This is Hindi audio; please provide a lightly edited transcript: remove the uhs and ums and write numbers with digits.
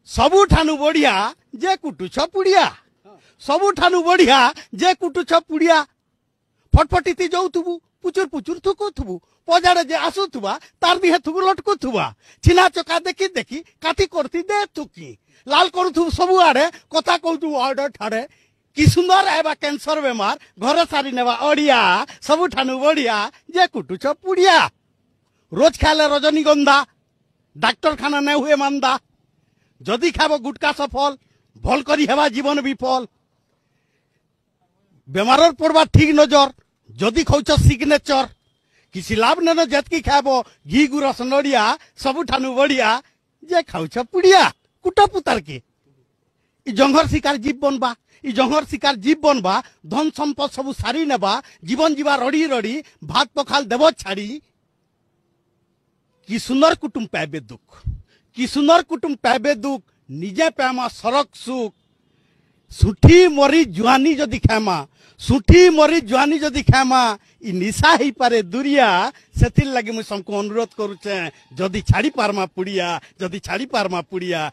सबुठानु बढ़िया जे कुटुछ पुड़िया सबुठानु बढ़िया जे कुटुछ पुड़िया फटफटी जाऊथुबु पुचुर पुचुर थुकुथुबु पजाड़े जे आसुथुबा तार दिहे थुबु लटकुथुबा छिना चका देखी देखी काटी करती दे थुकी लाल करुथुबु सबु आड़े कथा कहथुबु आड़े ठाड़े कि सुंदर एबा कैंसर बेमार घर सारी नेबा अड़िया सबुठानु बढ़िया जे कुटुछ पुड़िया रोज खाले रजनीगंधा डाक्टर खाना ने हुए मांदा जदि खाब गुटका सफल भल करी हेबा जीवन विफल बेमार पड़वा ठीक नजर जदि खौच सिग्नेचर किसी लाभ न जतकी खाब घी गुरस नड़िया सबुठानु बढ़िया जे खाऊछ पुड़िया कुटा पुतार के जंघर शिकार जीव बनबा जंघर शिकार जीव बनबा धन संपद सबु सारी नेबा जीवन जीवा रड़ी रड़ी भात पखाल देव छाड़ी कि सुंदर कुटुम पाइबे दुख कि सुंदर कुटुम पाइबे दुख निजे पैमा सरक सुख सुठी मरी जुआनी जदि खामा सुठी मरी जुआनी जदि खामा इ निशा ही पारे दुरिया सेथिर लगी मु सबको अनुरोध करूचे जदि छाड़ी पारमा पुड़िया जदि छाड़ी पारमा पुड़िया।